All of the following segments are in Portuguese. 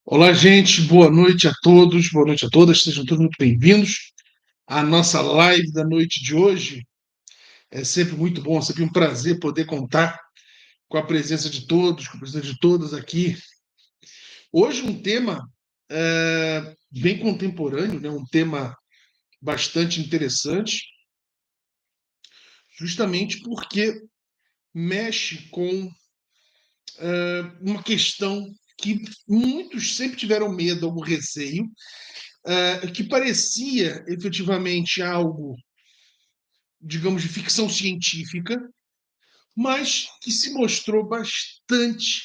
Olá, gente. Boa noite a todos, boa noite a todas. Sejam todos muito bem-vindos à nossa live da noite de hoje. É sempre muito bom, é sempre um prazer poder contar com a presença de todos, com a presença de todas aqui. Hoje um tema bem contemporâneo, né? Um tema bastante interessante, justamente porque mexe com uma questão que muitos sempre tiveram medo, algum receio, que parecia efetivamente algo, digamos, de ficção científica, mas que se mostrou bastante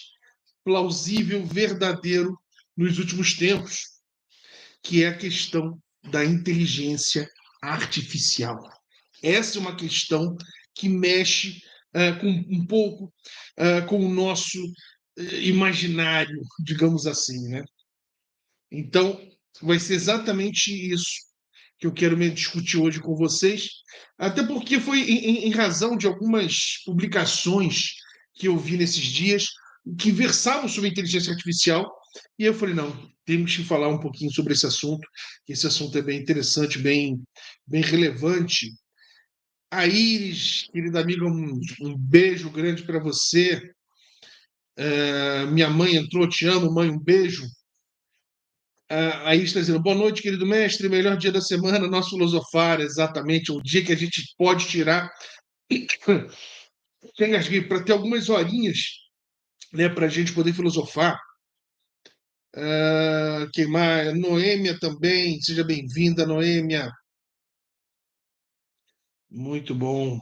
plausível, verdadeiro nos últimos tempos, que é a questão da inteligência artificial. Essa é uma questão que mexe com um pouco com o nosso imaginário, digamos assim, né? Então, vai ser exatamente isso que eu quero me discutir hoje com vocês, até porque foi em razão de algumas publicações que eu vi nesses dias que versavam sobre inteligência artificial, e eu falei, não, temos que falar um pouquinho sobre esse assunto, que esse assunto é bem interessante, bem relevante. A Iris, querida amiga, um beijo grande para você. Minha mãe entrou, te amo, mãe, um beijo. Aí está dizendo, boa noite, querido mestre, melhor dia da semana, nosso filosofar, exatamente, um dia que a gente pode tirar para ter algumas horinhas, né, para a gente poder filosofar. Quem mais? Noêmia também, seja bem-vinda, Noêmia. Muito bom.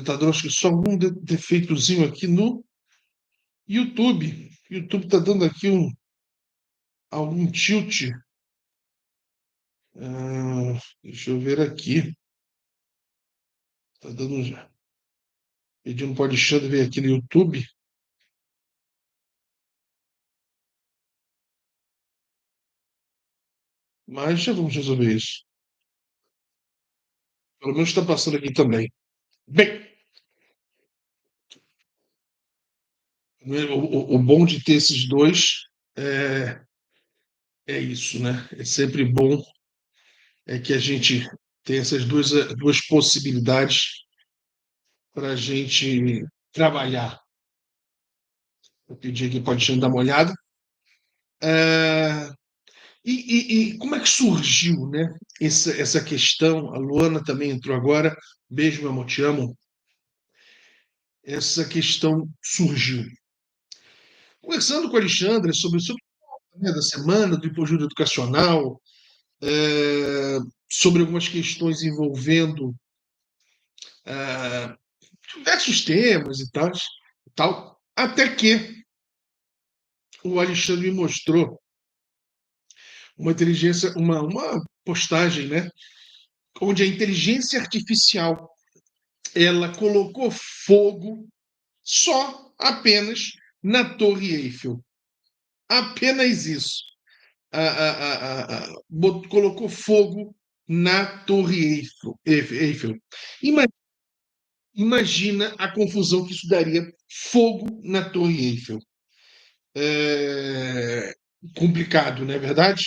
Tá dando acho que só um defeitozinho aqui no YouTube. O YouTube está dando aqui algum tilt. Deixa eu ver aqui. Tá dando. Pedindo para o Alexandre ver aqui no YouTube. Mas já vamos resolver isso. Pelo menos está passando aqui também. Bem, né, o bom de ter esses dois é, é isso, né? É sempre bom que a gente tenha essas duas possibilidades para a gente trabalhar. Eu pedi aqui para a dar uma olhada. É, e como é que surgiu, né? Essa questão? A Luana também entrou agora. Beijo, meu amor, te amo. Essa questão surgiu. Conversando com o Alexandre sobre né, da semana, do Hipojudo Educacional, sobre algumas questões envolvendo ah, diversos temas e tal, até que o Alexandre me mostrou uma inteligência, uma postagem, né, onde a inteligência artificial ela colocou fogo só apenas na Torre Eiffel. Apenas isso. Colocou fogo na Torre Eiffel. Imagina a confusão que isso daria, fogo na Torre Eiffel. É complicado, não é verdade?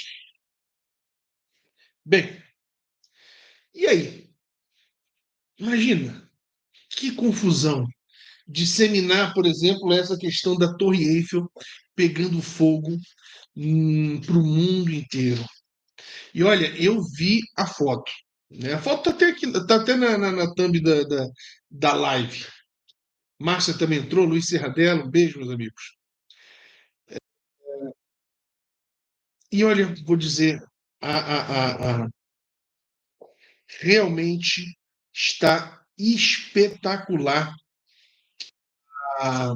Bem, e aí? Imagina que confusão disseminar, por exemplo, essa questão da Torre Eiffel pegando fogo para o mundo inteiro. E olha, eu vi a foto. Né? A foto está até, aqui, tá até na thumb da live. Márcia também entrou, Luiz Serradella, um beijo, meus amigos. E olha, vou dizer, realmente está espetacular a,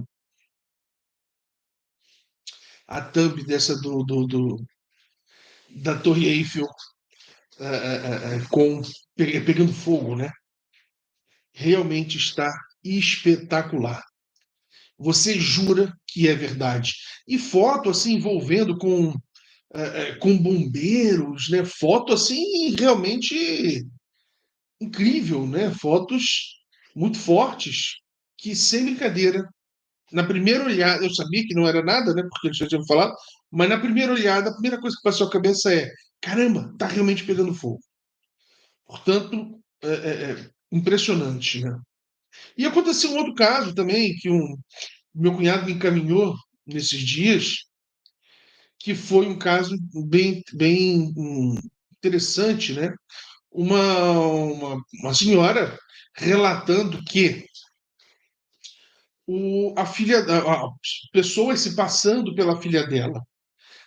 a thumb dessa da Torre Eiffel pegando fogo, né? Realmente está espetacular. Você jura que é verdade. E foto assim envolvendo com bombeiros, né? Foto assim realmente incrível, né? Fotos muito fortes que sem brincadeira na primeira olhada, eu sabia que não era nada, né? Porque eles já tinham falado, mas na primeira olhada, a primeira coisa que passou a cabeça é: caramba, tá realmente pegando fogo. Portanto, impressionante, né? E aconteceu um outro caso também, que meu cunhado me encaminhou nesses dias, que foi um caso bem interessante, né? Uma senhora relatando que pessoas se passando pela filha dela.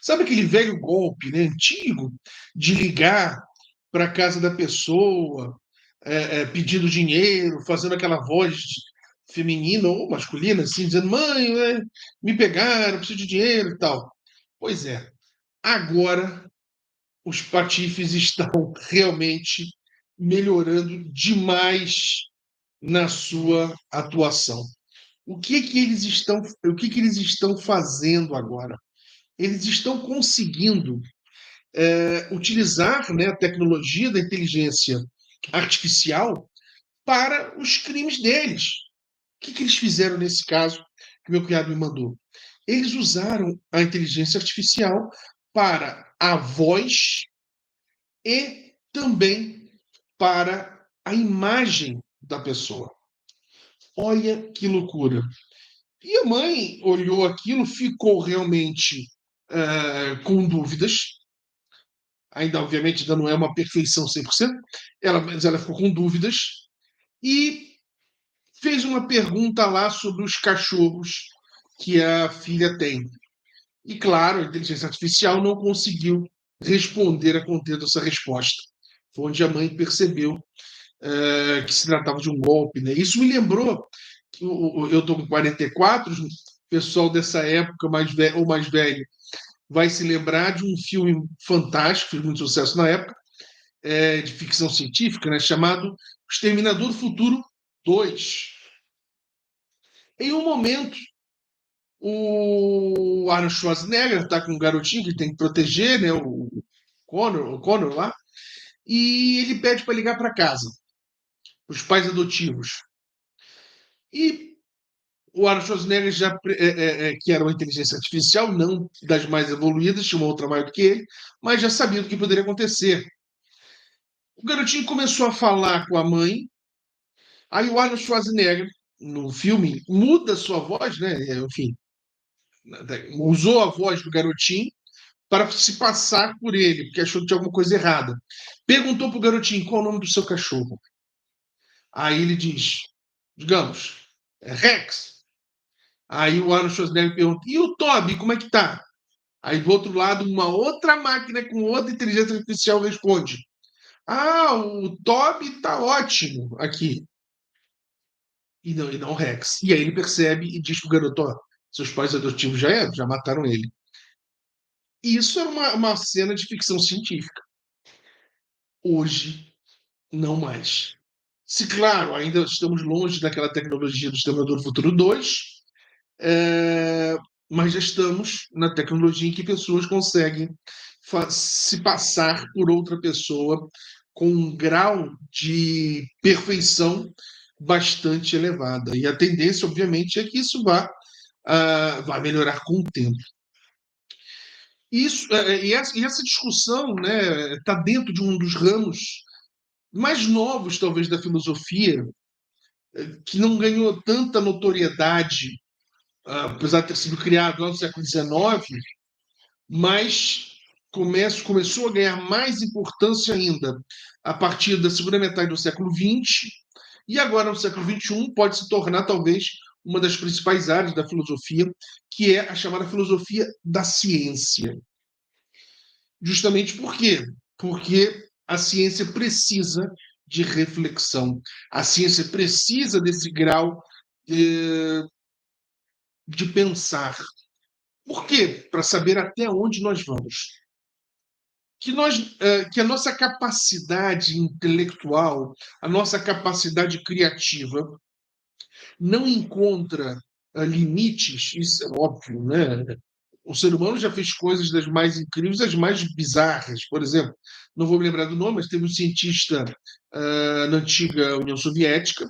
Sabe aquele velho golpe, né, antigo, de ligar para a casa da pessoa, pedindo dinheiro, fazendo aquela voz feminina ou masculina, assim, dizendo: mãe, me pegaram, preciso de dinheiro e tal. Pois é, agora os patifes estão realmente melhorando demais na sua atuação. O que eles estão fazendo agora? Eles estão conseguindo utilizar, né, a tecnologia da inteligência artificial para os crimes deles. O que eles fizeram nesse caso que meu cunhado me mandou? Eles usaram a inteligência artificial para a voz e também para a imagem da pessoa. Olha que loucura. E a mãe olhou aquilo, ficou realmente com dúvidas. Ainda, obviamente, ainda não é uma perfeição 100%, mas ela ficou com dúvidas e fez uma pergunta lá sobre os cachorros que a filha tem. E, claro, a inteligência artificial não conseguiu responder a contento essa resposta. Foi onde a mãe percebeu que se tratava de um golpe. Né? Isso me lembrou, eu estou com 44, o pessoal dessa época mais velho, ou mais velho vai se lembrar de um filme fantástico, fez muito sucesso na época, de ficção científica, né, chamado Exterminador do Futuro 2. Em um momento, o Arnold Schwarzenegger está com um garotinho que tem que proteger, né, o Connor lá, e ele pede para ligar para casa, os pais adotivos. E o Arnold Schwarzenegger, que era uma inteligência artificial, não das mais evoluídas, tinha uma outra maior do que ele, mas já sabia do que poderia acontecer. O garotinho começou a falar com a mãe. Aí o Arnold Schwarzenegger, no filme, muda sua voz, né? Enfim, usou a voz do garotinho para se passar por ele, porque achou que tinha alguma coisa errada. Perguntou para o garotinho qual é o nome do seu cachorro. Aí ele diz, digamos, Rex. Aí o Arnold Schwarzenegger pergunta, e o Toby, como é que tá? Aí do outro lado, uma outra máquina com outra inteligência artificial responde, o Toby tá ótimo aqui. E não o Rex. E aí ele percebe e diz pro garoto: ó, seus pais adotivos já mataram ele. E isso é uma cena de ficção científica. Hoje, não mais. Se, claro, ainda estamos longe daquela tecnologia do Exterminador do Futuro 2, é, mas já estamos na tecnologia em que pessoas conseguem se passar por outra pessoa com um grau de perfeição bastante elevada. E a tendência, obviamente, é que isso vai melhorar com o tempo. E essa discussão, né, está dentro de um dos ramos mais novos, talvez, da filosofia, que não ganhou tanta notoriedade, apesar de ter sido criado lá no século XIX, mas começou a ganhar mais importância ainda a partir da segunda metade do século XX, e agora no século XXI pode se tornar talvez uma das principais áreas da filosofia, que é a chamada filosofia da ciência. Justamente por quê? Porque a ciência precisa de reflexão, a ciência precisa desse grau de pensar. Por quê? Para saber até onde nós vamos. Que a nossa capacidade intelectual, a nossa capacidade criativa não encontra limites, isso é óbvio, né? O ser humano já fez coisas das mais incríveis, das mais bizarras. Por exemplo, não vou me lembrar do nome, mas teve um cientista na antiga União Soviética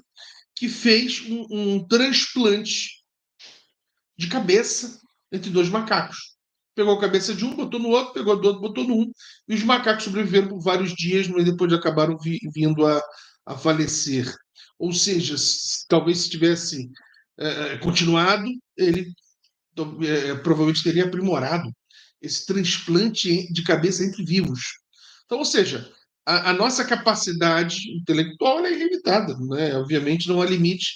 que fez um transplante de cabeça entre dois macacos. Pegou a cabeça de um, botou no outro, pegou do outro, botou no um, e os macacos sobreviveram por vários dias, mas depois acabaram vindo a falecer. Ou seja, talvez se tivesse continuado, ele provavelmente teria aprimorado esse transplante de cabeça entre vivos. Então, ou seja, a nossa capacidade intelectual é ilimitada, né? Obviamente não há limite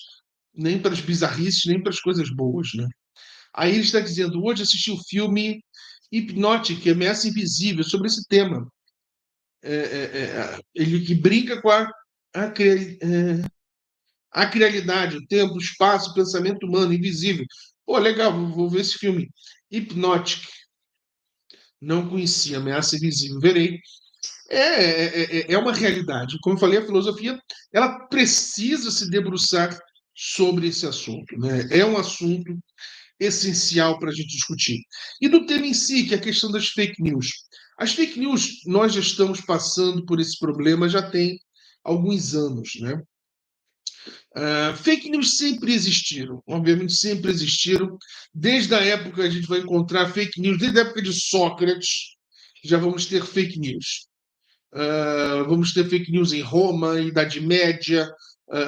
nem para as bizarrices, nem para as coisas boas, né? Aí ele está dizendo, hoje assisti o filme Hypnotic, Ameaça Invisível, sobre esse tema. Ele que brinca com a, a crialidade, o tempo, o espaço, o pensamento humano, invisível. Pô, legal, vou ver esse filme. Hypnotic, não conhecia, Ameaça Invisível, verei. É uma realidade. Como eu falei, a filosofia ela precisa se debruçar sobre esse assunto. Né? É um assunto essencial para a gente discutir. E do tema em si, que é a questão das fake news. As fake news, nós já estamos passando por esse problema já tem alguns anos. Né? Fake news sempre existiram, obviamente sempre existiram. Desde a época a gente vai encontrar fake news, desde a época de Sócrates, já vamos ter fake news. Vamos ter fake news em Roma, Idade Média,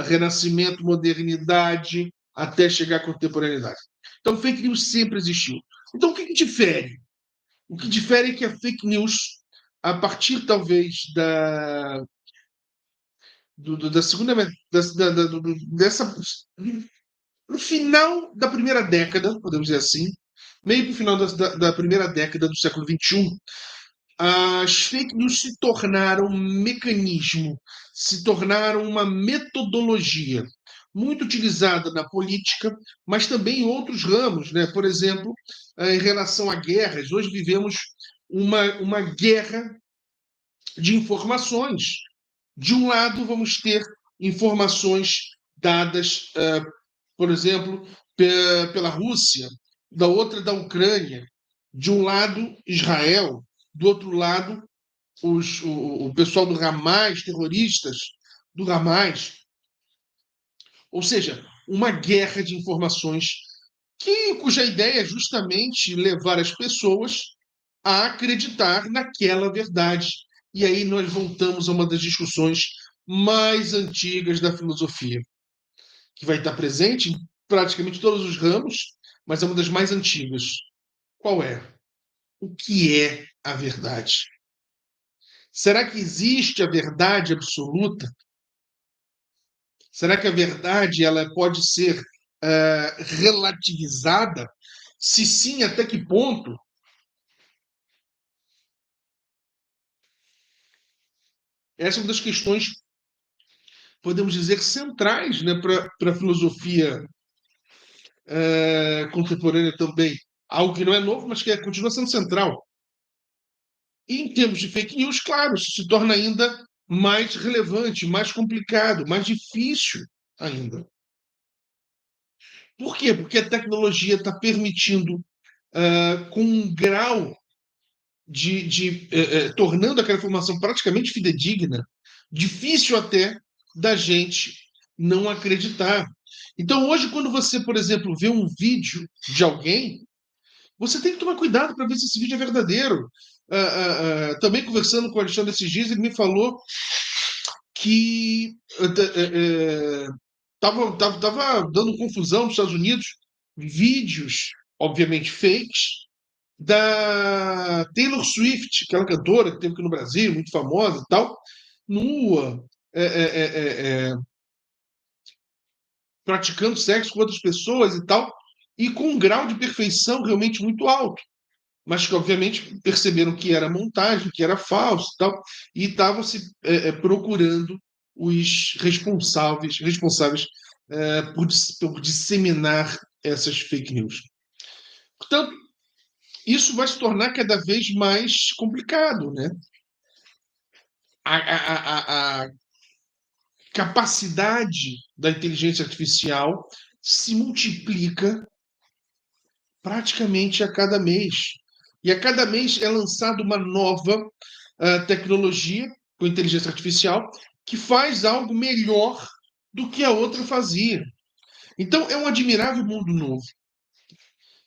Renascimento, modernidade, até chegar à contemporaneidade. Então, fake news sempre existiu. Então, o que difere? O que difere é que a fake news, a partir talvez da segunda dessa no final da primeira década, podemos dizer assim, meio para o final da primeira década do século XXI, as fake news se tornaram um mecanismo, se tornaram uma metodologia muito utilizada na política, mas também em outros ramos, né? Por exemplo, em relação a guerras. Hoje vivemos uma guerra de informações. De um lado, vamos ter informações dadas, por exemplo, pela Rússia, da outra, da Ucrânia. De um lado, Israel, do outro lado, o pessoal do Hamas, terroristas do Hamas. Ou seja, uma guerra de informações cuja ideia é justamente levar as pessoas a acreditar naquela verdade. E aí nós voltamos a uma das discussões mais antigas da filosofia, que vai estar presente em praticamente todos os ramos, mas é uma das mais antigas. Qual é? O que é a verdade? Será que existe a verdade absoluta? Será que a verdade ela pode ser relativizada? Se sim, até que ponto? Essa é uma das questões, podemos dizer, centrais, né, para a filosofia contemporânea também. Algo que não é novo, mas que continua sendo central. E em termos de fake news, claro, isso se torna ainda mais relevante, mais complicado, mais difícil ainda. Por quê? Porque a tecnologia está permitindo, com um grau tornando aquela informação praticamente fidedigna, difícil até da gente não acreditar. Então, hoje, quando você, por exemplo, vê um vídeo de alguém, você tem que tomar cuidado para ver se esse vídeo é verdadeiro. Também conversando com o Alexandre esses dias, ele me falou que estava dando confusão nos Estados Unidos, vídeos, obviamente fakes, da Taylor Swift, aquela cantora que teve aqui no Brasil, muito famosa e tal, nua, praticando sexo com outras pessoas e tal, e com um grau de perfeição realmente muito alto. Mas que, obviamente, perceberam que era montagem, que era falso e tal, e estavam se procurando os responsáveis por disseminar essas fake news. Portanto, isso vai se tornar cada vez mais complicado, né? A capacidade da inteligência artificial se multiplica praticamente a cada mês. E a cada mês é lançada uma nova tecnologia com inteligência artificial que faz algo melhor do que a outra fazia. Então, é um admirável mundo novo.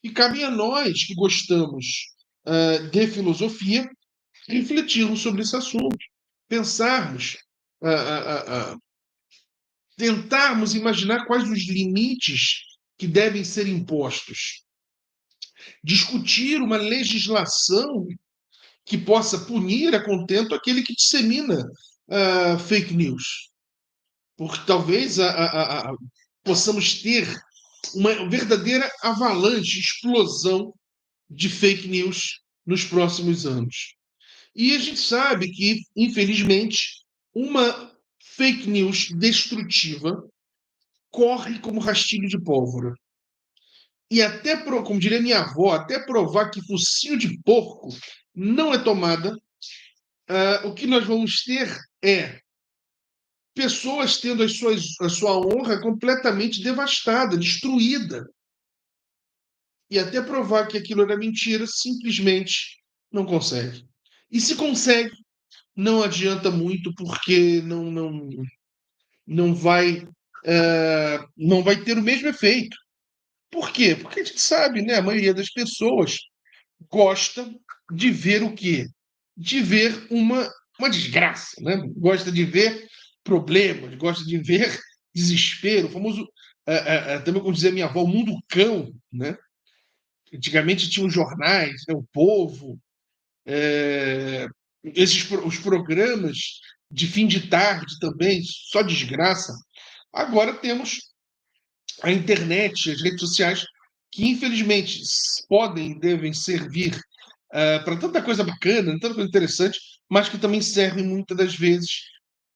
E cabe a nós que gostamos de filosofia refletirmos sobre esse assunto, pensarmos, ah, tentarmos imaginar quais os limites que devem ser impostos, discutir uma legislação que possa punir a contento aquele que dissemina fake news, porque talvez possamos ter uma verdadeira avalanche, explosão de fake news nos próximos anos. E a gente sabe que, infelizmente, uma fake news destrutiva corre como rastilho de pólvora. E até, como diria minha avó, até provar que focinho de porco não é tomada, o que nós vamos ter é pessoas tendo a sua honra completamente devastada, destruída. E até provar que aquilo era mentira, simplesmente não consegue. E se consegue, não adianta muito, porque não vai ter o mesmo efeito. Por quê? Porque a gente sabe, né? A maioria das pessoas gosta de ver o quê? De ver uma desgraça, né? Gosta de ver problemas, gosta de ver desespero, o famoso, também como dizia minha avó, o mundo cão, né? Antigamente tinha os jornais, né? O Povo, é, os programas de fim de tarde também, só desgraça. Agora temos a internet, as redes sociais, que infelizmente podem e devem servir para tanta coisa bacana, tanta coisa interessante, mas que também servem muitas das vezes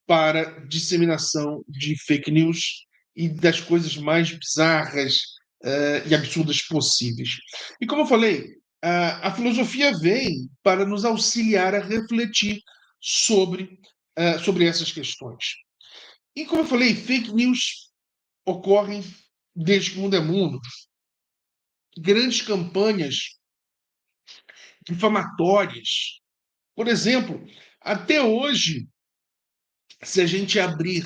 para disseminação de fake news e das coisas mais bizarras e absurdas possíveis. E como eu falei, a filosofia vem para nos auxiliar a refletir sobre essas questões. E como eu falei, fake news ocorrem desde que o mundo é mundo. Grandes campanhas difamatórias. Por exemplo, até hoje, se a gente abrir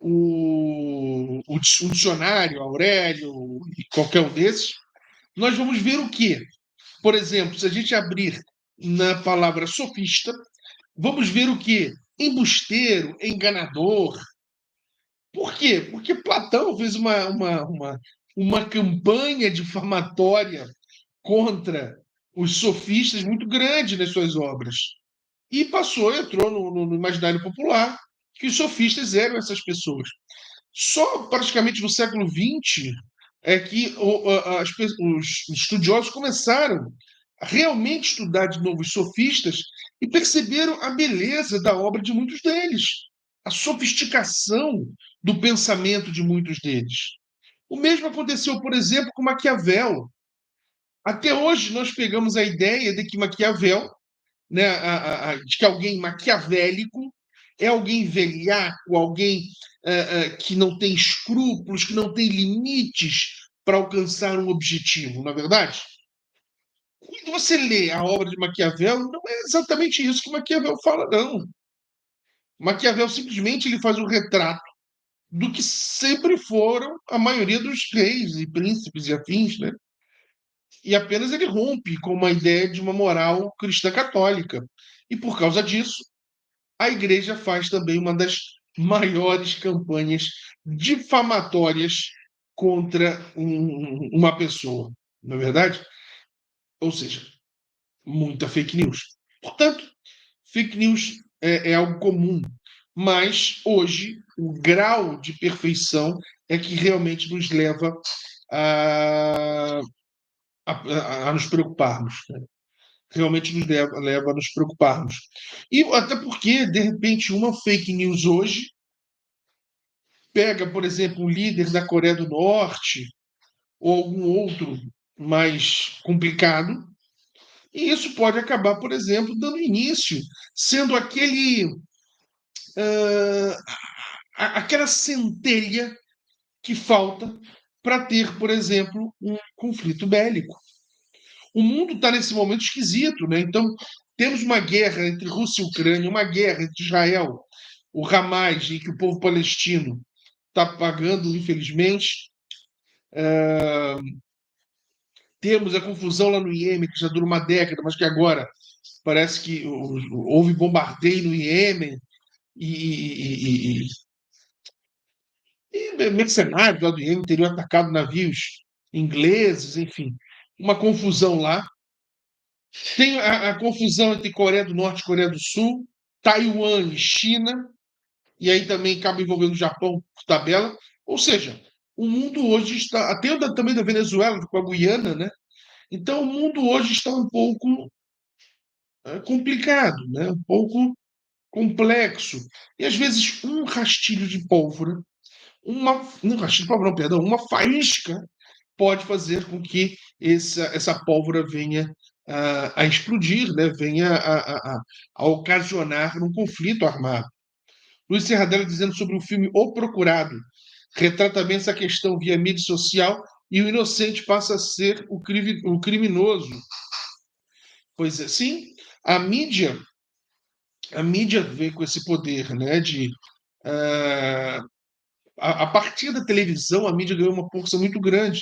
o dicionário, Aurélio e qualquer um desses, nós vamos ver o quê? Por exemplo, se a gente abrir na palavra sofista, vamos ver o quê? Embusteiro, enganador. Por quê? Porque Platão fez uma campanha difamatória contra os sofistas muito grande nas suas obras. E entrou no imaginário popular que os sofistas eram essas pessoas. Só praticamente no século XX é que os estudiosos começaram a realmente estudar de novo os sofistas e perceberam a beleza da obra de muitos deles, a sofisticação do pensamento de muitos deles. O mesmo aconteceu, por exemplo, com Maquiavel. Até hoje nós pegamos a ideia de que Maquiavel, né, de que alguém maquiavélico é alguém velhaco, alguém que não tem escrúpulos, que não tem limites para alcançar um objetivo, não é verdade? Quando você lê a obra de Maquiavel, não é exatamente isso que Maquiavel fala, não. Maquiavel simplesmente ele faz um retrato do que sempre foram a maioria dos reis e príncipes e afins, né? E apenas ele rompe com uma ideia de uma moral cristã católica. E por causa disso, a igreja faz também uma das maiores campanhas difamatórias contra uma pessoa, não é verdade? Ou seja, muita fake news. Portanto, fake news é algo comum, mas hoje o grau de perfeição é que realmente nos leva a, a nos preocuparmos. Né? Realmente nos leva a nos preocuparmos. E até porque, de repente, uma fake news hoje pega, por exemplo, o líder da Coreia do Norte ou algum outro mais complicado, e isso pode acabar, por exemplo, dando início, sendo aquela centelha que falta para ter, por exemplo, um conflito bélico. O mundo está nesse momento esquisito, né? Então, temos uma guerra entre Rússia e Ucrânia, uma guerra entre Israel, o Hamas, e que o povo palestino está pagando, infelizmente, Temos a confusão lá no Iêmen, que já dura uma década, mas que agora parece que houve bombardeio no Iêmen e mercenários lá do Iêmen teriam atacado navios ingleses, enfim, uma confusão lá. Tem a confusão entre Coreia do Norte e Coreia do Sul, Taiwan e China, e aí também acaba envolvendo o Japão por tabela. Ou seja, o mundo hoje está. Até também da Venezuela, com a Guiana, né? Então, o mundo hoje está um pouco complicado, né? Um pouco complexo. E às vezes um rastilho de pólvora, um rastilho de pólvora, não, perdão, uma faísca pode fazer com que essa pólvora venha a explodir, né? Venha a ocasionar um conflito armado. Luiz Serradella dizendo sobre o filme O Procurado, retrata bem essa questão via mídia social e o inocente passa a ser o criminoso. Pois é, sim, a mídia, a mídia vem com esse poder, né, de uh, a partir da televisão a mídia ganhou uma força muito grande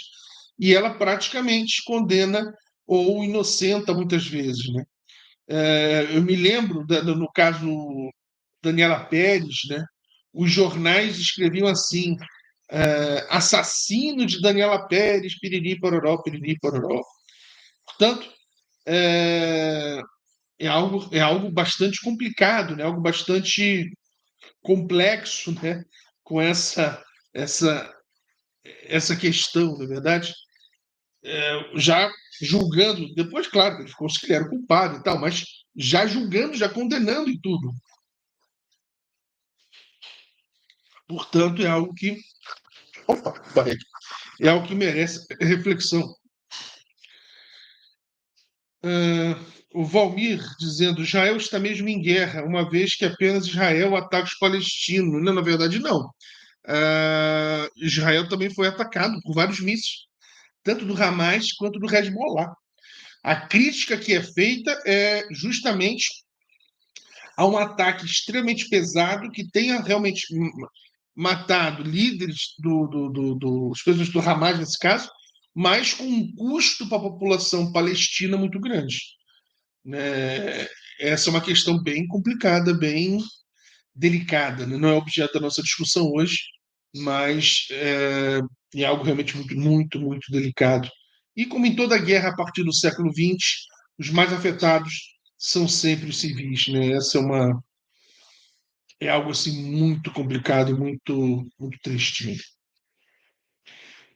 e ela praticamente condena ou inocenta muitas vezes, né? Eu me lembro no caso Daniela Pérez, né? Os jornais escreviam assim: assassino de Daniela Pérez, piriri pororó, piriri pororó. Portanto, é, é algo bastante complicado, né? Algo bastante complexo, né? Com essa, essa questão, na verdade, já julgando, depois, claro, eles consideraram culpado e tal, mas já julgando, já condenando e tudo. Portanto, é algo que. Opa, é algo que merece reflexão. O Valmir dizendo Israel está mesmo em guerra, uma vez que apenas Israel ataca os palestinos. Não, na verdade, não. Israel também foi atacado por vários mísseis, tanto do Hamas quanto do Hezbollah. A crítica que é feita é justamente a um ataque extremamente pesado que tenha realmente matado líderes dos presos do Hamas, nesse caso, mas com um custo para a população palestina muito grande. Né? Essa é uma questão bem complicada, bem delicada, né? Não é objeto da nossa discussão hoje, mas é algo realmente muito, muito, muito delicado. E como em toda guerra a partir do século XX, os mais afetados são sempre os civis, né? Essa é algo assim muito complicado e muito, muito triste.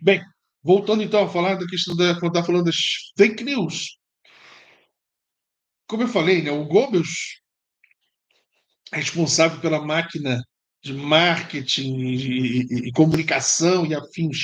Bem, voltando então a falar da questão quando está falando das fake news, como eu falei, né, o Goebbels, responsável pela máquina de marketing e comunicação e afins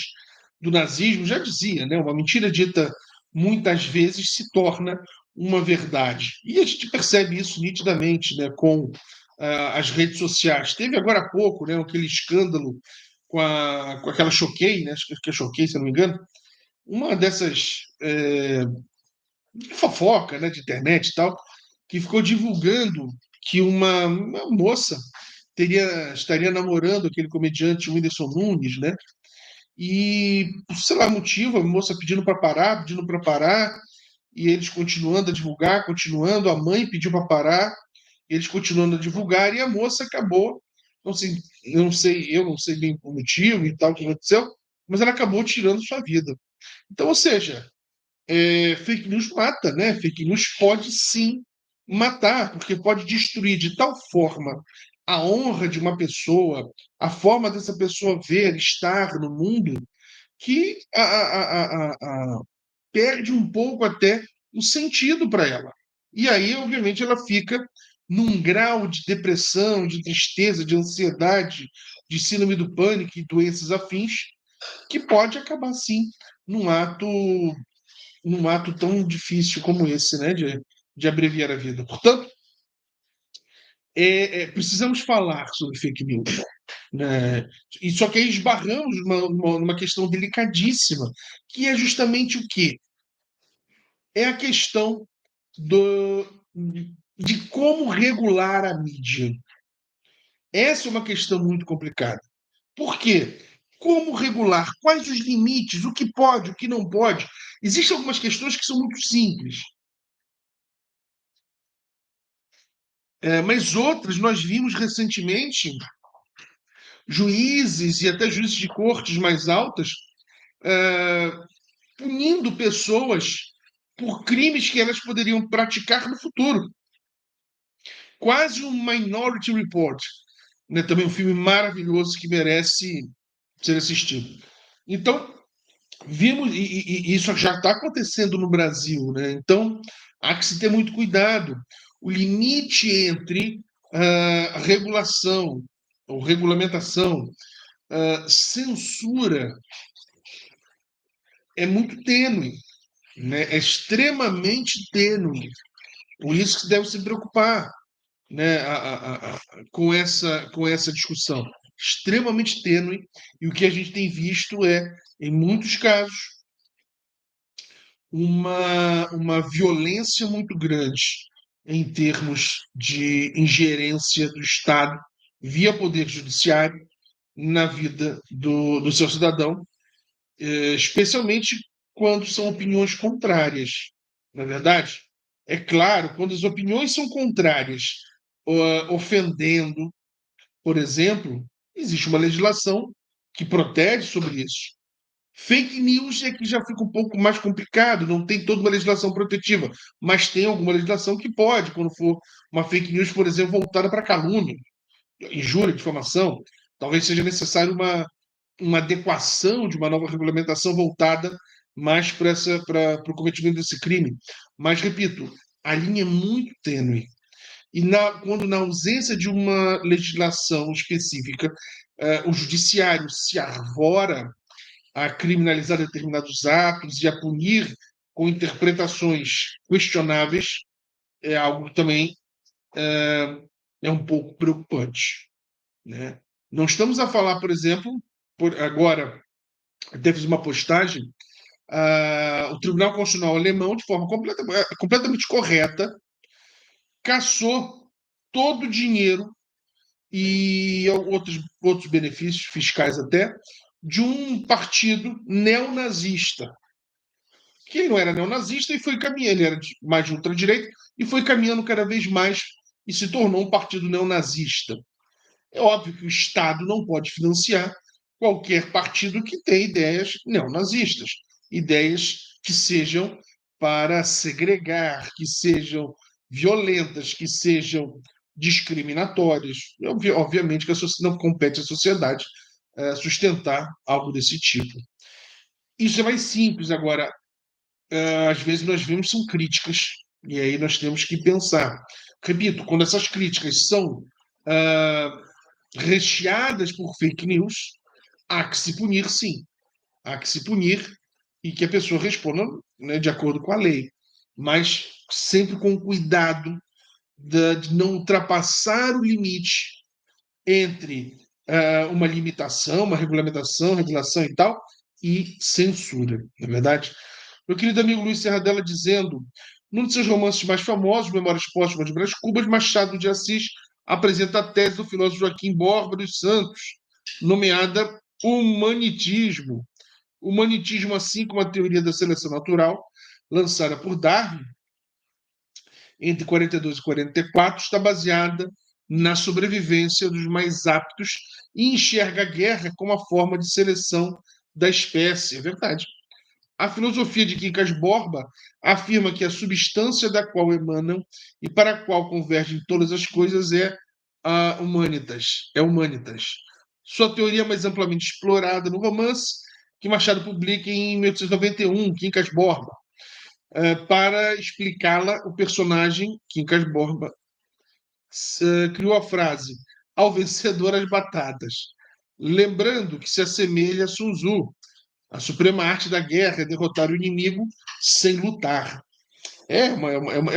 do nazismo, já dizia, né, uma mentira dita muitas vezes se torna uma verdade. E a gente percebe isso nitidamente, né, com as redes sociais. Teve agora há pouco, né, aquele escândalo com aquela Choquei, né, acho que é Choquei, se não me engano, uma dessas fofoca, né, de internet e tal, que ficou divulgando que uma moça estaria namorando aquele comediante Whindersson Nunes, né? E, por sei lá, motivo, a moça pedindo para parar, e eles continuando a divulgar, continuando, a mãe pediu para parar, eles continuando a divulgar, e a moça acabou, não sei, eu não sei bem o motivo e tal que aconteceu, mas ela acabou tirando sua vida. Então, ou seja, fake news mata, né? Fake news pode sim matar, porque pode destruir de tal forma a honra de uma pessoa, a forma dessa pessoa ver, estar no mundo, que perde um pouco até o sentido para ela. E aí, obviamente, ela fica num grau de depressão, de tristeza, de ansiedade, de síndrome do pânico e doenças afins, que pode acabar, sim, num ato num ato tão difícil como esse, né, de abreviar a vida. Portanto, precisamos falar sobre fake news. Né? E só que aí esbarramos numa questão delicadíssima, que é justamente o quê? É a questão do, de como regular a mídia. Essa é uma questão muito complicada. Por quê? Como regular? Quais os limites? O que pode, o que não pode? Existem algumas questões que são muito simples, mas outras nós vimos recentemente juízes e até juízes de cortes mais altas eh, punindo pessoas por crimes que elas poderiam praticar no futuro. Quase um Minority Report, né? Também um filme maravilhoso que merece ser assistido. Então, vimos, e isso já está acontecendo no Brasil, né? Então, há que se ter muito cuidado. O limite entre regulação ou regulamentação, censura, é muito tênue, né? É extremamente tênue. Por isso que se deve se preocupar, né, com essa discussão. Extremamente tênue, e o que a gente tem visto é, em muitos casos, uma violência muito grande em termos de ingerência do Estado via Poder Judiciário na vida do seu cidadão, especialmente quando são opiniões contrárias, na é verdade? É claro, quando as opiniões são contrárias, ofendendo, por exemplo, existe uma legislação que protege sobre isso. Fake news é que já fica um pouco mais complicado, não tem toda uma legislação protetiva, mas tem alguma legislação que pode, quando for uma fake news, por exemplo, voltada para calúnia, injúria, difamação, talvez seja necessário uma adequação de uma nova regulamentação voltada mais para o cometimento desse crime. Mas, repito, a linha é muito tênue. E quando, na ausência de uma legislação específica, o judiciário se arvora a criminalizar determinados atos e a punir com interpretações questionáveis, é algo que também é um pouco preocupante, né? Não estamos a falar, por exemplo, agora teve uma postagem, o Tribunal Constitucional alemão, de forma completamente correta, cassou todo o dinheiro e outros benefícios fiscais até de um partido neonazista, que ele não era neonazista e foi caminhando, ele era mais de ultradireita e foi caminhando cada vez mais e se tornou um partido neonazista. É óbvio que o Estado não pode financiar qualquer partido que tenha ideias neonazistas, ideias que sejam para segregar, que sejam violentas, que sejam discriminatórias. Obviamente que não compete à sociedade sustentar algo desse tipo. Isso é mais simples. Agora, às vezes nós vemos são críticas, e aí nós temos que pensar. Repito, quando essas críticas são uh, recheadas por fake news, há que se punir, sim. Há que se punir e que a pessoa responda, né, de acordo com a lei. Mas sempre com cuidado de não ultrapassar o limite entre uma limitação, uma regulamentação, regulação e tal, e censura, não é verdade? Meu querido amigo Luiz Serradella dizendo, num de seus romances mais famosos, Memórias Póstumas de Brás Cubas, Machado de Assis apresenta a tese do filósofo Joaquim Borba dos Santos, nomeada Humanitismo. Humanitismo, assim como a teoria da seleção natural, lançada por Darwin entre 42 e 44, está baseada na sobrevivência dos mais aptos e enxerga a guerra como a forma de seleção da espécie. É verdade. A filosofia de Quincas Borba afirma que a substância da qual emanam e para a qual convergem todas as coisas é a humanitas, é humanitas. Sua teoria é mais amplamente explorada no romance que Machado publica em 1891, Quincas Borba. Para explicá-la, o personagem Quincas Borba criou a frase ao vencedor as batatas, lembrando que se assemelha a Sun Tzu. A suprema arte da guerra é derrotar o inimigo sem lutar. É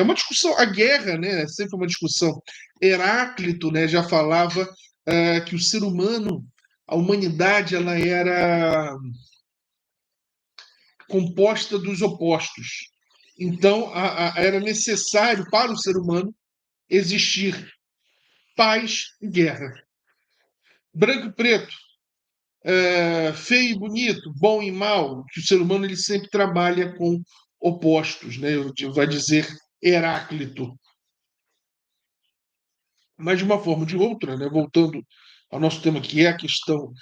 uma discussão. A guerra, né, é sempre uma discussão. Heráclito, né, já falava que o ser humano, a humanidade, ela era composta dos opostos. Então, era necessário para o ser humano existir paz e guerra. Branco e preto, feio e bonito, bom e mal, que o ser humano ele sempre trabalha com opostos, né? Vai dizer Heráclito. Mas de uma forma ou de outra, né? Voltando ao nosso tema, que é a questão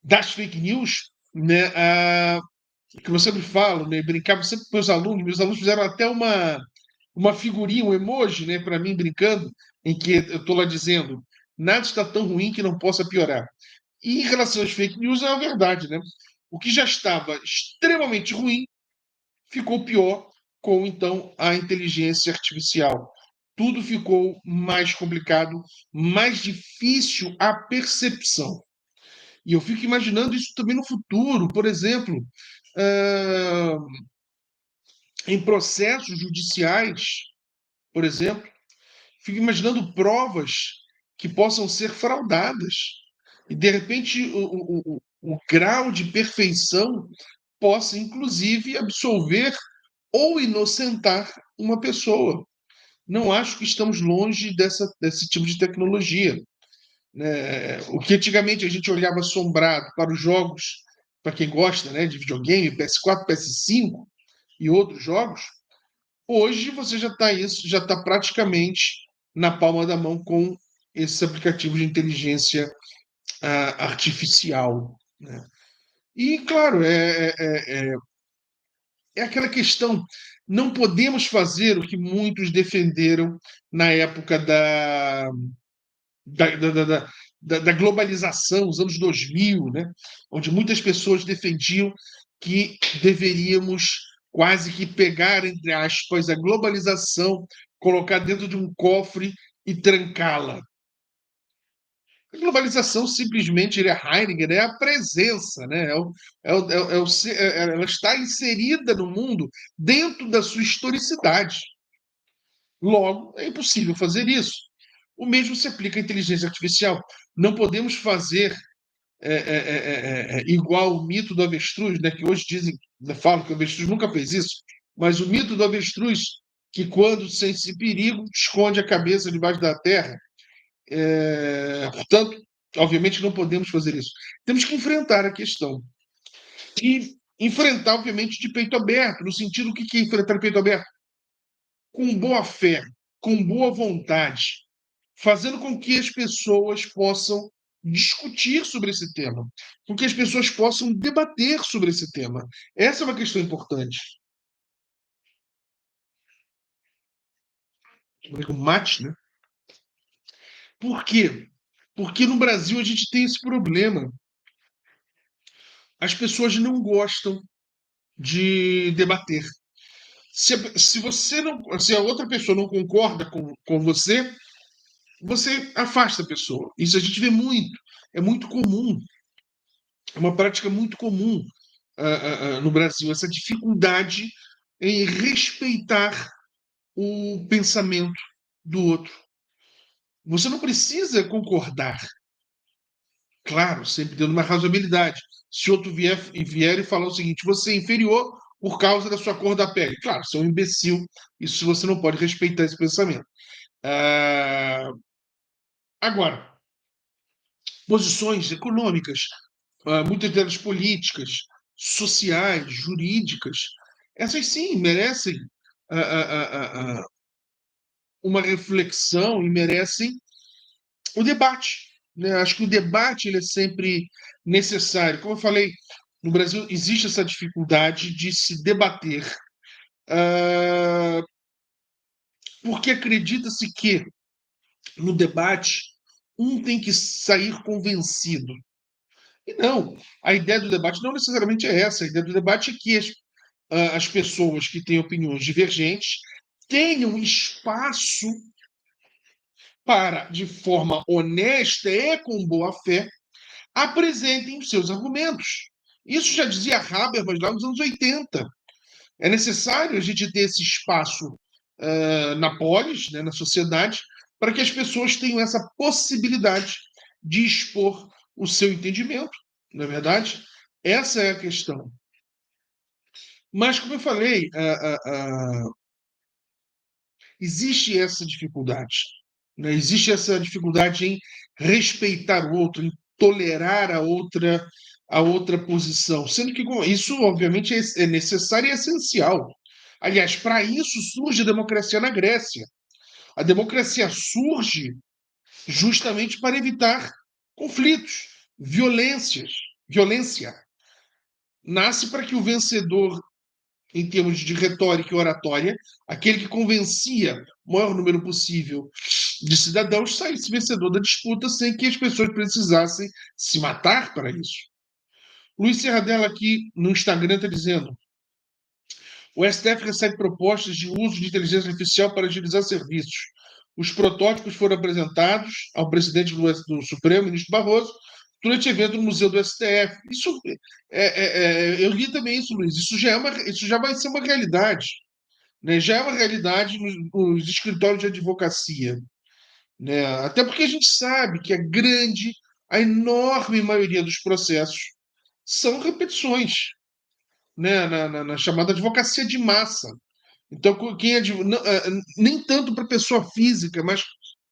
das fake news, né? Que eu sempre falo, né? Brincava sempre com meus alunos fizeram até uma figurinha, um emoji, né, para mim brincando, em que eu estou lá dizendo nada está tão ruim que não possa piorar. E em relação às fake news, é a verdade, né? O que já estava extremamente ruim ficou pior com, então, a inteligência artificial. Tudo ficou mais complicado, mais difícil a percepção. E eu fico imaginando isso também no futuro, por exemplo, ah, em processos judiciais, por exemplo, fico imaginando provas que possam ser fraudadas. E, de repente, o grau de perfeição possa, inclusive, absolver ou inocentar uma pessoa. Não acho que estamos longe desse tipo de tecnologia, né? O que antigamente a gente olhava assombrado para os jogos, para quem gosta, né, de videogame, PS4, PS5 e outros jogos, hoje você já está praticamente na palma da mão com esses aplicativos de inteligência artificial, né? E, claro, é aquela questão, não podemos fazer o que muitos defenderam na época da, da, da, da globalização, os anos 2000, né? Onde muitas pessoas defendiam que deveríamos quase que pegar, entre aspas, a globalização, colocar dentro de um cofre e trancá-la. A globalização simplesmente ele é Heidegger, é a presença, né? Ela está inserida no mundo dentro da sua historicidade. Logo, é impossível fazer isso. O mesmo se aplica à inteligência artificial. Não podemos fazer igual o mito do avestruz, né? Que hoje dizem, falam que o avestruz nunca fez isso, mas o mito do avestruz, que quando sente perigo, esconde a cabeça debaixo da terra. Portanto, obviamente não podemos fazer isso. Temos que enfrentar a questão. E enfrentar, obviamente, de peito aberto, no sentido, o que é enfrentar de peito aberto? Com boa fé, com boa vontade, fazendo com que as pessoas possam discutir sobre esse tema, com que as pessoas possam debater sobre esse tema. Essa é uma questão importante. O mate, né? Por quê? Porque no Brasil a gente tem esse problema. As pessoas não gostam de debater. Se você não, se a outra pessoa não concorda com você, você afasta a pessoa. Isso a gente vê muito, é muito comum, é uma prática muito comum no Brasil, essa dificuldade em respeitar o pensamento do outro. Você não precisa concordar, claro, sempre dando uma razoabilidade. Se outro vier e falar o seguinte, você é inferior por causa da sua cor da pele. Claro, você é um imbecil, isso você não pode respeitar esse pensamento. Ah, agora, posições econômicas, muitas delas políticas, sociais, jurídicas, essas sim merecem ah, uma reflexão e merecem o debate, né? Acho que o debate ele é sempre necessário. Como eu falei, no Brasil existe essa dificuldade de se debater, ah, porque acredita-se que no debate um tem que sair convencido. E não, a ideia do debate não necessariamente é essa. A ideia do debate é que as pessoas que têm opiniões divergentes tenham espaço para, de forma honesta e com boa fé, apresentem os seus argumentos. Isso já dizia Habermas lá nos anos 80. É necessário a gente ter esse espaço na polis, né, na sociedade, para que as pessoas tenham essa possibilidade de expor o seu entendimento, não é verdade? Essa é a questão. Mas, como eu falei, existe essa dificuldade. Né? Existe essa dificuldade em respeitar o outro, em tolerar a outra posição, sendo que isso, obviamente, é necessário e essencial. Aliás, para isso surge a democracia na Grécia. A democracia surge justamente para evitar conflitos, violência. Nasce para que o vencedor, em termos de retórica e oratória, aquele que convencia o maior número possível de cidadãos, saísse vencedor da disputa sem que as pessoas precisassem se matar para isso. Luiz Serradella aqui no Instagram está dizendo: o STF recebe propostas de uso de inteligência artificial para agilizar serviços. Os protótipos foram apresentados ao presidente do Supremo, ministro Barroso, durante evento no Museu do STF. Isso, eu li também isso, Luiz. Isso já vai ser uma realidade, né? Já é uma realidade nos escritórios de advocacia, né? Até porque a gente sabe que a enorme maioria dos processos são repetições, né? Na chamada advocacia de massa. Então, nem tanto para pessoa física, mas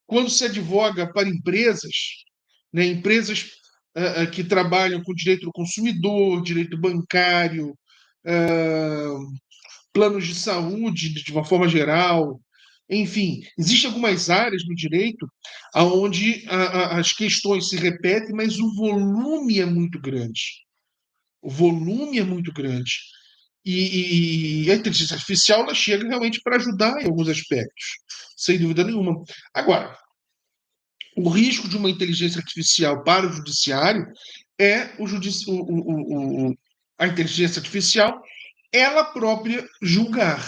quando se advoga para empresas, né, empresas que trabalham com direito do consumidor, direito bancário, planos de saúde de uma forma geral, enfim, existem algumas áreas no direito onde as questões se repetem, mas o volume é muito grande. O volume é muito grande. E a inteligência artificial ela chega realmente para ajudar em alguns aspectos, sem dúvida nenhuma. Agora, o risco de uma inteligência artificial para o judiciário é a inteligência artificial ela própria julgar.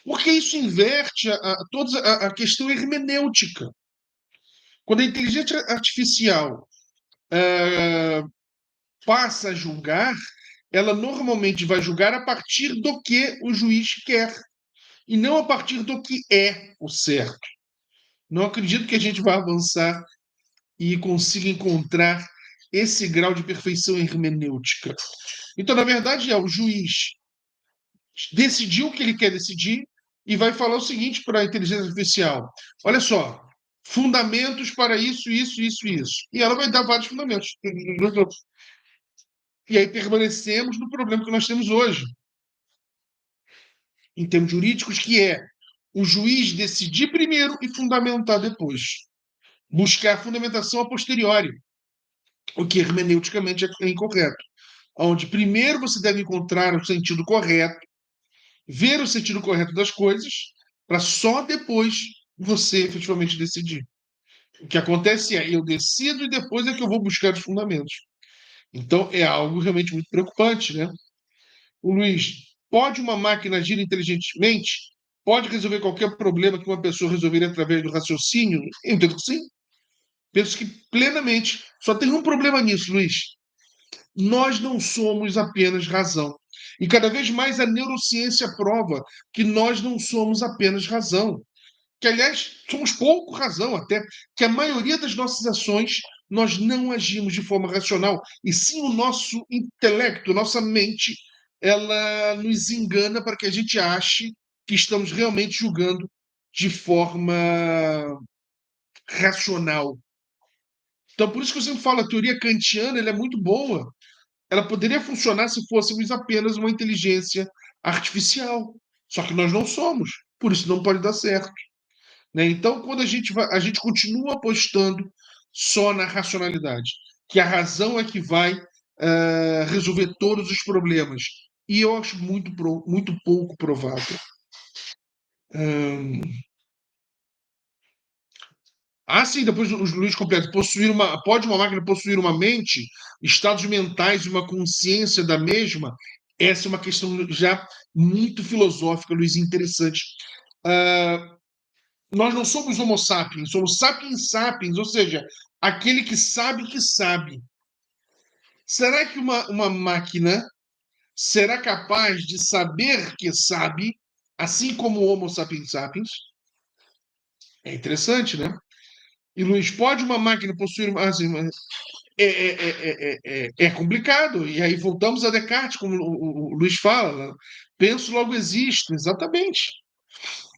Porque isso inverte toda a questão hermenêutica. Quando a inteligência artificial passa a julgar, ela normalmente vai julgar a partir do que o juiz quer, e não a partir do que é o certo. Não acredito que a gente vá avançar e consiga encontrar esse grau de perfeição hermenêutica. Então, na verdade, o juiz decidiu o que ele quer decidir e vai falar o seguinte para a inteligência artificial: olha só, fundamentos para isso, isso, isso, isso. E ela vai dar vários fundamentos. E aí permanecemos no problema que nós temos hoje, em termos jurídicos, que é o juiz decidir primeiro e fundamentar depois. Buscar fundamentação a posteriori, o que hermeneuticamente é incorreto. Onde primeiro você deve encontrar o sentido correto, ver o sentido correto das coisas, para só depois você efetivamente decidir. O que acontece é, eu decido e depois é que eu vou buscar os fundamentos. Então, é algo realmente muito preocupante, né? O Luiz, pode uma máquina agir inteligentemente? Pode resolver qualquer problema que uma pessoa resolveria através do raciocínio? Eu entendo que sim. Penso que plenamente. Só tem um problema nisso, Luiz. Nós não somos apenas razão. E cada vez mais a neurociência prova que nós não somos apenas razão. Que, aliás, somos pouco razão até, que a maioria das nossas ações nós não agimos de forma racional, e sim o nosso intelecto, nossa mente, ela nos engana para que a gente ache que estamos realmente julgando de forma racional. Então, por isso que eu sempre falo, a teoria kantiana ela é muito boa. Ela poderia funcionar se fôssemos apenas uma inteligência artificial. Só que nós não somos. Por isso não pode dar certo. Né? Então, quando a gente continua apostando só na racionalidade, que a razão é que vai resolver todos os problemas. E eu acho muito pouco provável. Sim, depois o Luiz completa. Pode uma máquina possuir uma mente, estados mentais e uma consciência da mesma? Essa é uma questão já muito filosófica, Luiz, interessante. Nós não somos homo sapiens, somos sapiens sapiens, ou seja, aquele que sabe que sabe. Será que uma máquina será capaz de saber que sabe, assim como o homo sapiens sapiens? É interessante, né? E Luiz, pode uma máquina possuir é complicado. E aí voltamos a Descartes, como o Luiz fala, né? Penso, logo existo. Exatamente.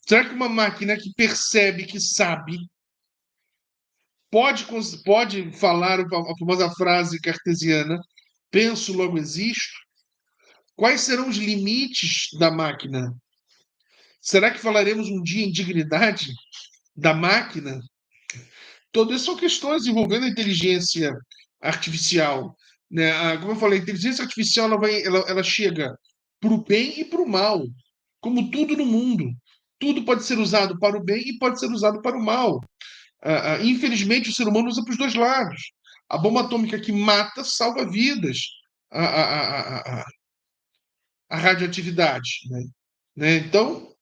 Será que uma máquina que percebe que sabe pode falar a famosa frase cartesiana: penso, logo existo. Quais serão os limites da máquina? Será que falaremos um dia em dignidade da máquina? Todas são questões envolvendo a inteligência artificial, né? Como eu falei, a inteligência artificial ela chega para o bem e para o mal, como tudo no mundo. Tudo pode ser usado para o bem e pode ser usado para o mal. Infelizmente, o ser humano usa para os dois lados. A bomba atômica que mata salva vidas. A, a, a, a, a radioatividade, né? Então,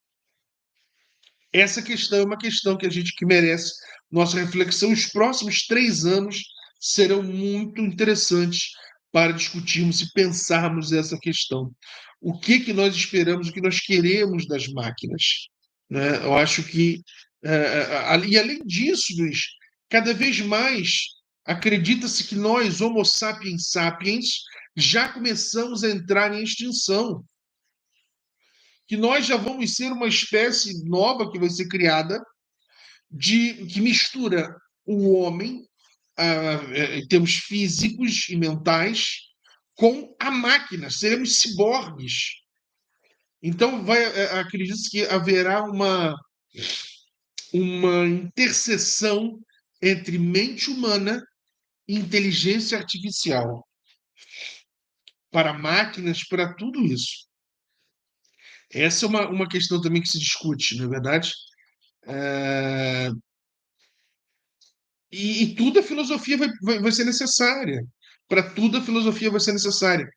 essa questão é uma questão que merece nossa reflexão. Os próximos 3 anos serão muito interessantes para discutirmos e pensarmos essa questão. O que nós esperamos, o que nós queremos das máquinas, né? Eu acho que, e além disso, Luiz, cada vez mais acredita-se que nós, Homo sapiens sapiens, já começamos a entrar em extinção, que nós já vamos ser uma espécie nova que vai ser criada, que mistura o homem, em termos físicos e mentais, com a máquina. Seremos ciborgues. Então, acredito que haverá uma interseção entre mente humana e inteligência artificial para máquinas, para tudo isso. Essa é uma questão também que se discute, não é verdade? É, e tudo a filosofia vai ser necessária. Para tudo a filosofia vai ser necessária.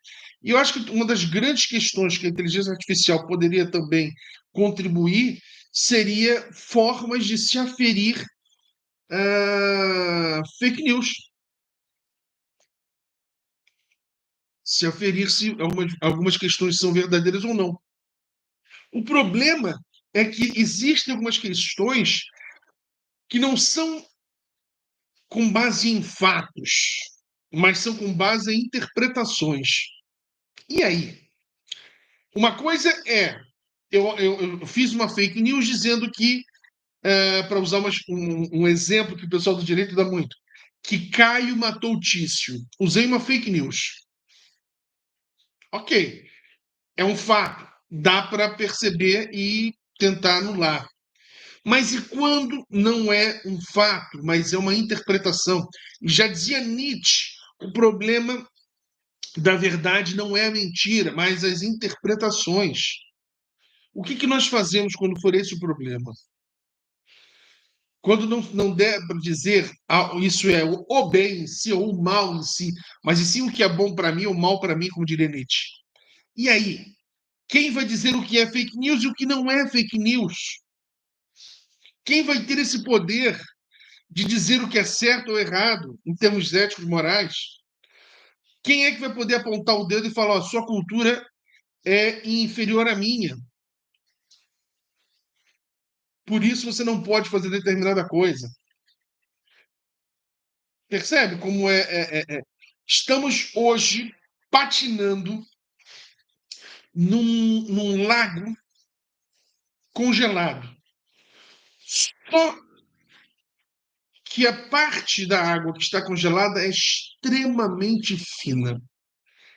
E eu acho que uma das grandes questões que a inteligência artificial poderia também contribuir seria formas de se aferir fake news. Se aferir se algumas questões são verdadeiras ou não. O problema é que existem algumas questões que não são com base em fatos, mas são com base em interpretações. E aí? Uma coisa é, eu fiz uma fake news dizendo que, para usar um exemplo que o pessoal do direito dá muito, que Caio matou o Tício. Usei uma fake news. Ok, é um fato, dá para perceber e tentar anular. Mas e quando não é um fato, mas é uma interpretação? Já dizia Nietzsche, o problema da verdade não é a mentira, mas as interpretações. O que nós fazemos quando for esse o problema? Quando não der para dizer isso é o bem em si ou o mal em si, mas e sim o que é bom para mim ou mal para mim, como diria Nietzsche. E aí? Quem vai dizer o que é fake news e o que não é fake news? Quem vai ter esse poder de dizer o que é certo ou errado em termos éticos e morais? Quem é que vai poder apontar o dedo e falar: ó, sua cultura é inferior à minha, por isso você não pode fazer determinada coisa? Percebe como estamos hoje patinando num lago congelado. Só que a parte da água que está congelada é extremamente fina.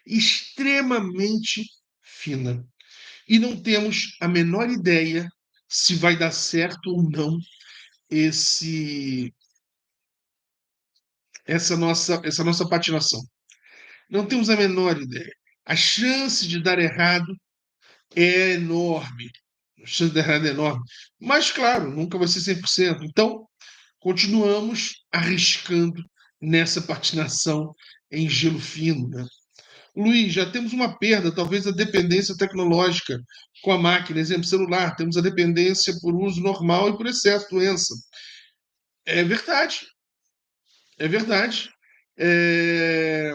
Extremamente fina. E não temos a menor ideia se vai dar certo ou não esse essa nossa patinação. Não temos a menor ideia. A chance de dar errado é enorme. A chance de dar errado é enorme. Mas, claro, nunca vai ser 100%. Então, continuamos arriscando nessa patinação em gelo fino, né? Luiz, já temos uma perda, talvez a dependência tecnológica com a máquina, exemplo, celular, temos a dependência por uso normal e por excesso, doença. É verdade, é verdade. É...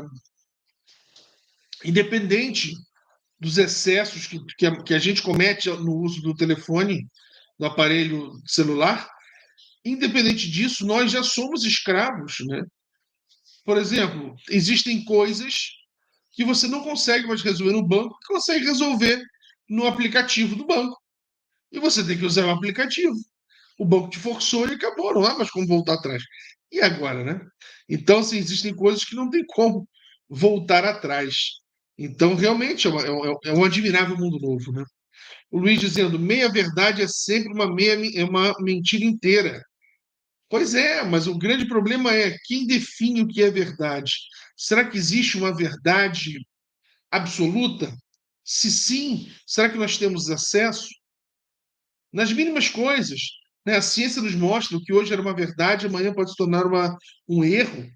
Independente dos excessos que a gente comete no uso do telefone, do aparelho celular, independente disso, nós já somos escravos, né? Por exemplo, existem coisas que você não consegue mais resolver no banco, que consegue resolver no aplicativo do banco. E você tem que usar o aplicativo. O banco te forçou e acabou, não há mais como voltar atrás. E agora, né? Então, assim, existem coisas que não tem como voltar atrás. Então, realmente, é um admirável mundo novo, né? O Luiz dizendo, meia-verdade é sempre é uma mentira inteira. Pois é, mas o grande problema é quem define o que é verdade. Será que existe uma verdade absoluta? Se sim, será que nós temos acesso? Nas mínimas coisas. Né? A ciência nos mostra que hoje era uma verdade, amanhã pode se tornar um erro.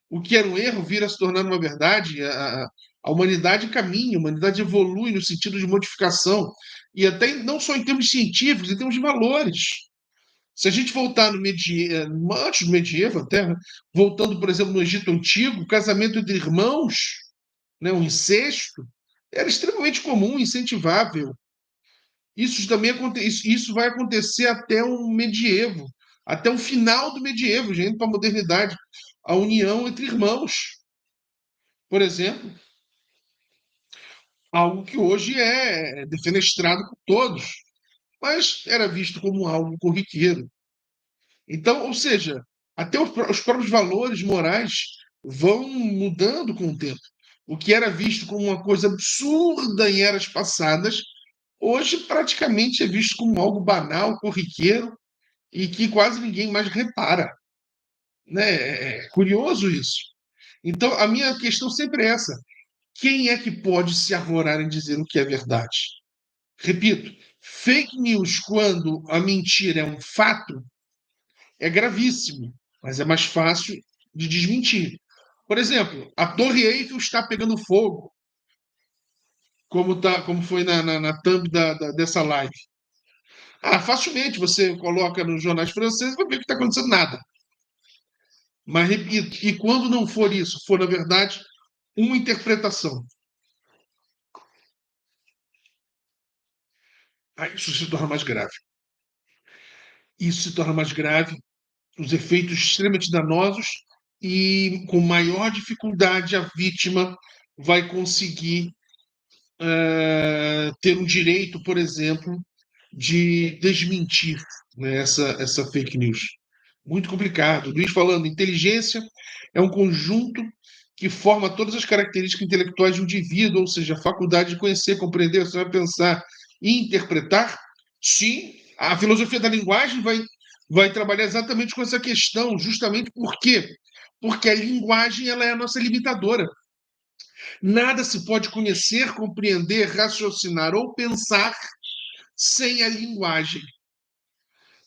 O que era um erro vira a se tornar uma verdade. A humanidade caminha, a humanidade evolui no sentido de modificação. E até não só em termos científicos, em termos de valores. Se a gente voltar no antes do medievo, até, né? Voltando, por exemplo, no Egito Antigo, o casamento entre irmãos, né, o incesto, era extremamente comum, incentivável. Isso vai acontecer até o medievo, até o final do medievo, gente, para a modernidade. A união entre irmãos, por exemplo, algo que hoje é defenestrado por todos, mas era visto como algo corriqueiro. Então, ou seja, até os próprios valores morais vão mudando com o tempo. O que era visto como uma coisa absurda em eras passadas, hoje praticamente é visto como algo banal, corriqueiro e que quase ninguém mais repara. Né? É curioso isso. Então, a minha questão sempre é essa: quem é que pode se arvorar em dizer o que é verdade? Repito, fake news, quando a mentira é um fato, é gravíssimo, mas é mais fácil de desmentir. Por exemplo, a Torre Eiffel está pegando fogo, como foi na thumb dessa live. Ah, facilmente você coloca nos jornais franceses e vai ver que está acontecendo nada. Mas, repito, e quando não for isso, for, na verdade, uma interpretação, aí isso se torna mais grave. Isso se torna mais grave, os efeitos extremamente danosos, e com maior dificuldade a vítima vai conseguir ter um direito, por exemplo, de desmentir, né, essa fake news. Muito complicado. Luiz falando, inteligência é um conjunto que forma todas as características intelectuais de um indivíduo, ou seja, a faculdade de conhecer, compreender, você vai pensar e interpretar. Sim, a filosofia da linguagem vai trabalhar exatamente com essa questão, justamente por quê? Porque a linguagem ela é a nossa limitadora. Nada se pode conhecer, compreender, raciocinar ou pensar sem a linguagem.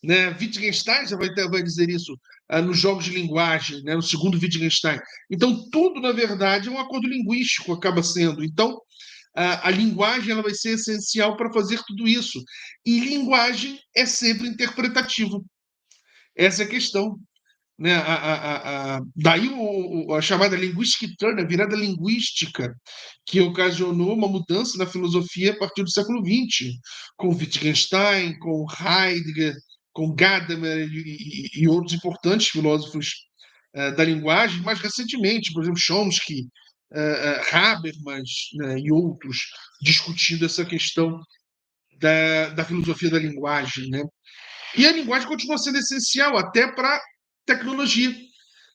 Né? Wittgenstein já vai dizer isso nos jogos de linguagem, né? No segundo Wittgenstein. Então, tudo, na verdade, é um acordo linguístico, acaba sendo. Então, a linguagem ela vai ser essencial para fazer tudo isso. E linguagem é sempre interpretativo. Essa é a questão. Né? Daí a chamada linguistic turn, a virada linguística, que ocasionou uma mudança na filosofia a partir do século XX, com Wittgenstein, com Heidegger, com Gadamer e outros importantes filósofos da linguagem, mais recentemente, por exemplo, Chomsky, Habermas, né, e outros, discutindo essa questão da filosofia da linguagem. Né? E a linguagem continua sendo essencial até para tecnologia,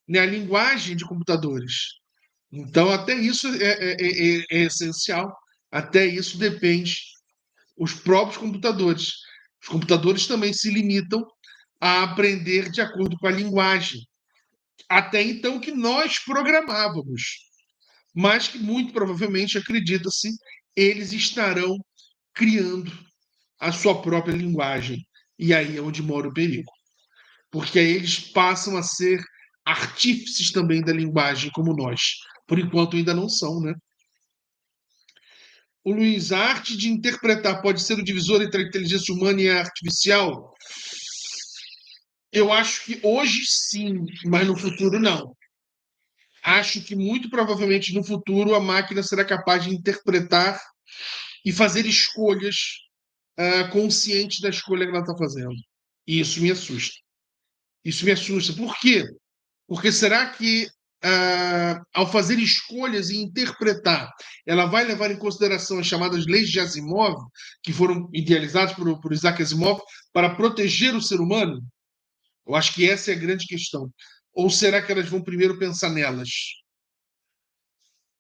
né? A linguagem de computadores. Então, até isso é essencial, até isso depende os próprios computadores. Os computadores também se limitam a aprender de acordo com a linguagem, até então que nós programávamos, mas que muito provavelmente, acredita-se, eles estarão criando a sua própria linguagem. E aí é onde mora o perigo. Porque aí eles passam a ser artífices também da linguagem, como nós. Por enquanto ainda não são, né? O Luiz, a arte de interpretar pode ser o divisor entre a inteligência humana e a artificial? Eu acho que hoje sim, mas no futuro não. Acho que muito provavelmente no futuro a máquina será capaz de interpretar e fazer escolhas conscientes da escolha que ela está fazendo. E isso me assusta. Isso me assusta. Por quê? Porque será que, ao fazer escolhas e interpretar, ela vai levar em consideração as chamadas leis de Asimov, que foram idealizadas por Isaac Asimov para proteger o ser humano? Eu acho que essa é a grande questão. Ou será que elas vão primeiro pensar nelas?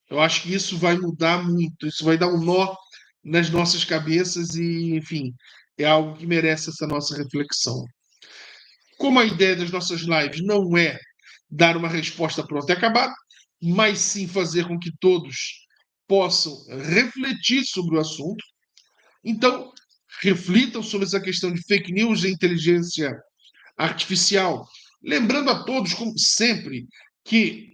Eu acho que isso vai mudar muito, isso vai dar um nó nas nossas cabeças e, enfim, é algo que merece essa nossa reflexão. Como a ideia das nossas lives não é dar uma resposta pronta e acabada, mas sim fazer com que todos possam refletir sobre o assunto. Então, reflitam sobre essa questão de fake news e inteligência artificial. Lembrando a todos, como sempre, que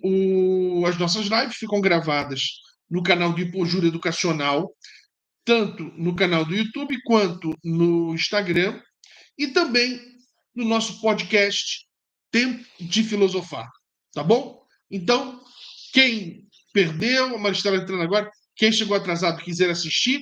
as nossas lives ficam gravadas no canal do Hipojura Educacional, tanto no canal do YouTube quanto no Instagram, e também no nosso podcast Tempo de Filosofar. Tá bom? Então, quem perdeu, a Maristela entrando agora, quem chegou atrasado e quiser assistir,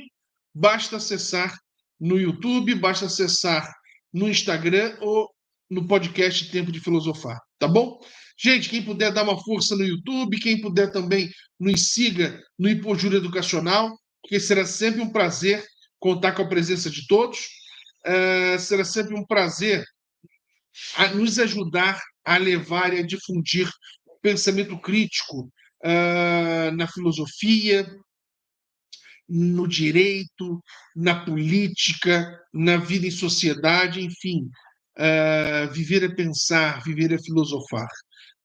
basta acessar no YouTube, basta acessar no Instagram ou no podcast Tempo de Filosofar, tá bom? Gente, quem puder dar uma força no YouTube, quem puder também nos siga no Hipojura Educacional, porque será sempre um prazer contar com a presença de todos. Será sempre um prazer nos ajudar a levar e a difundir o pensamento crítico na filosofia, no direito, na política, na vida em sociedade, enfim. Viver é pensar, viver é filosofar.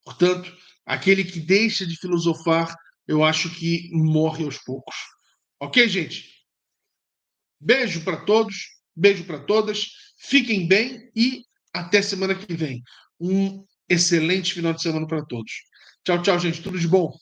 Portanto, aquele que deixa de filosofar, eu acho que morre aos poucos. Ok, gente? Beijo para todos, beijo para todas. Fiquem bem e até semana que vem. Um excelente final de semana para todos. Tchau, tchau, gente. Tudo de bom.